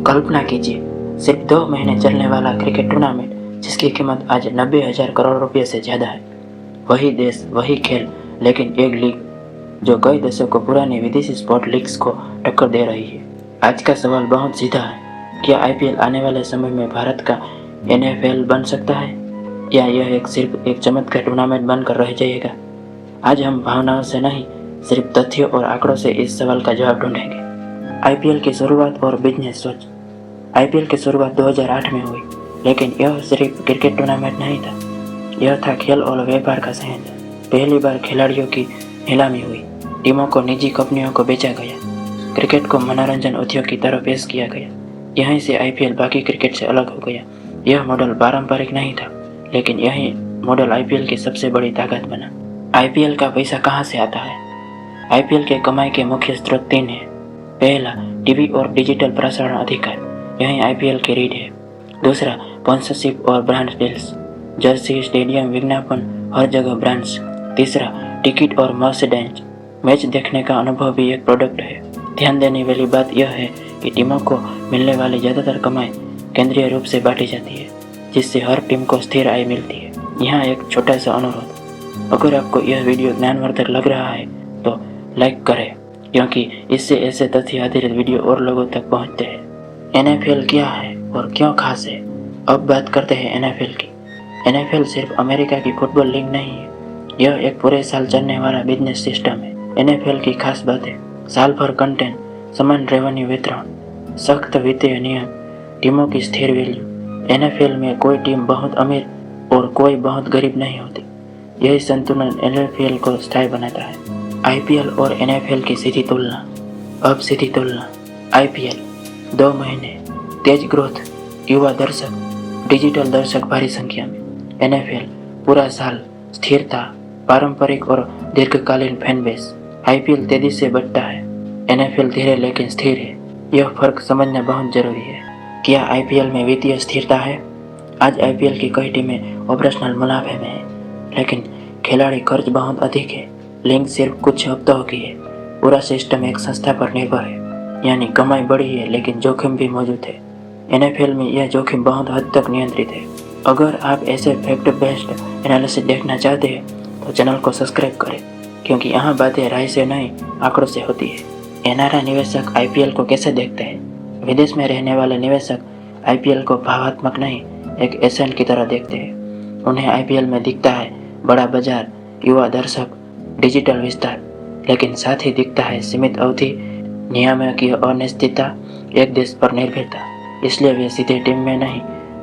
कल्पना कीजिए, सिर्फ 2 महीने चलने वाला क्रिकेट टूर्नामेंट जिसकी कीमत आज 90,000 करोड़ रुपये से ज़्यादा है। वही देश, वही खेल, लेकिन एक लीग जो कई दशकों पुरानी विदेशी स्पोर्ट लीग्स को टक्कर दे रही है। आज का सवाल बहुत सीधा है, क्या आईपीएल आने वाले समय में भारत का एनएफएल बन सकता है, या यह सिर्फ एक चमत्कार टूर्नामेंट बनकर रह जाएगा? आज हम भावनाओं से नहीं, सिर्फ तथ्यों और आंकड़ों से इस सवाल का जवाब ढूंढेंगे। आईपीएल की शुरुआत और बिजनेस सोच। आईपीएल की शुरुआत 2008 में हुई, लेकिन यह सिर्फ क्रिकेट टूर्नामेंट नहीं था, यह था खेल और व्यापार का संयंत्र। पहली बार खिलाड़ियों की नीलामी हुई, टीमों को निजी कंपनियों को बेचा गया, क्रिकेट को मनोरंजन उद्योग की तरह पेश किया गया। यहीं से आईपीएल बाकी क्रिकेट से अलग हो गया। यह मॉडल पारंपरिक नहीं था, लेकिन यही मॉडल आईपीएल की सबसे बड़ी ताकत बना। आईपीएल का पैसा कहां से आता है? आईपीएल के कमाई के मुख्य स्रोत 3 हैं। पहला, टीवी और डिजिटल प्रसारण अधिकार, यही आईपीएल की रीढ़ है। दूसरा, स्पॉन्सरशिप और ब्रांड डील्स, जर्सी, स्टेडियम, विज्ञापन, हर जगह ब्रांड्स। तीसरा, टिकट और मर्चेंडाइज, मैच देखने का अनुभव भी एक प्रोडक्ट है। ध्यान देने वाली बात यह है कि टीमों को मिलने वाली ज़्यादातर कमाई केंद्रीय रूप से बांटी जाती है, जिससे हर टीम को स्थिर आय मिलती है। यहाँ एक छोटा सा अनुरोध, अगर आपको यह वीडियो ज्ञानवर्धक लग रहा है तो लाइक करें, क्योंकि इससे ऐसे तथ्य आधारित वीडियो और लोगों तक पहुँचते हैं। एनएफएल क्या है और क्यों खास है? अब बात करते हैं एनएफएल की। एनएफएल सिर्फ अमेरिका की फुटबॉल लीग नहीं है, यह एक पूरे साल चलने वाला बिजनेस सिस्टम है। एनएफएल की खास बातें: साल भर कंटेंट, समान रेवेन्यू वितरण, सख्त वित्तीय नियम, टीमों की स्थिर वैल्यू। एनएफएल में कोई टीम बहुत अमीर और कोई बहुत गरीब नहीं होती। यही संतुलन एनएफएल को स्थायी बनाता है। आईपीएल और एनएफएल की सीधी तुलना। अब सीधी तुलना। आईपीएल 2 महीने, तेज ग्रोथ, युवा दर्शक, डिजिटल दर्शक भारी संख्या में। एनएफएल पूरा साल, स्थिरता, पारंपरिक और दीर्घकालीन फैन बेस। आईपीएल तेजी से बढ़ता है, एनएफएल धीरे लेकिन स्थिर है। यह फर्क समझना बहुत जरूरी है। क्या आईपीएल में वित्तीय स्थिरता है? आज आईपीएल की कई टीमें ऑपरेशनल मुनाफे में है, लेकिन खिलाड़ी खर्च बहुत अधिक है। लीग सिर्फ कुछ हफ्तों की है, पूरा सिस्टम एक संस्था पर निर्भर है, यानी कमाई बड़ी है लेकिन जोखिम भी मौजूद है। एनएफएल में यह जोखिम बहुत हद तक नियंत्रित है। अगर आप ऐसे फैक्ट बेस्ड एनालिसिस देखना चाहते हैं तो चैनल को सब्सक्राइब करें, क्योंकि यहाँ बातें राय से नहीं, आंकड़ों से होती है। एनआरआई निवेशक आईपीएल को कैसे देखते हैं? विदेश में रहने वाले निवेशक आईपीएल को भावात्मक नहीं, एक एसेट की तरह देखते हैं। उन्हें आईपीएल में दिखता है बड़ा बाजार, युवा दर्शक, डिजिटल विस्तार, लेकिन साथ ही दिखता है सीमित अवधि, नियामकीय की अनिश्चितता, एक देश पर निर्भरता। इसलिए वे सीधे टीम में नहीं,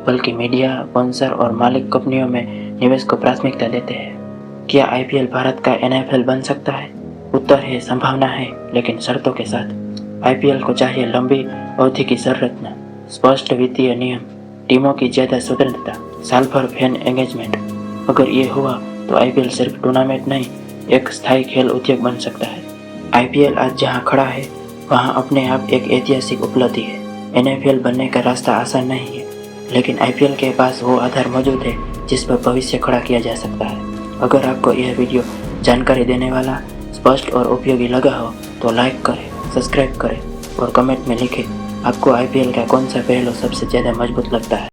बल्कि मीडिया, स्पॉन्सर और मालिक कंपनियों में निवेश को प्राथमिकता देते हैं। क्या आईपीएल भारत का एनएफएल बन सकता है? उत्तर है संभावना है, लेकिन शर्तों के साथ। आईपीएल को चाहिए लंबी अवधि की संरचना, स्पष्ट वित्तीय नियम, टीमों की ज़्यादा स्वतंत्रता, साल भर फैन एंगेजमेंट। अगर ये हुआ तो आईपीएल सिर्फ टूर्नामेंट नहीं, एक स्थायी खेल उद्योग बन सकता है। आईपीएल आज जहां खड़ा है वहां अपने आप एक ऐतिहासिक उपलब्धि है। एनएफएल बनने का रास्ता आसान नहीं है, लेकिन आईपीएल के पास वो आधार मौजूद है जिस पर भविष्य खड़ा किया जा सकता है। अगर आपको यह वीडियो जानकारी देने वाला, स्पष्ट और उपयोगी लगा हो तो लाइक करें, सब्सक्राइब करें और कमेंट में लिखें आपको आईपीएल का कौन सा पहलू सबसे ज़्यादा मजबूत लगता है।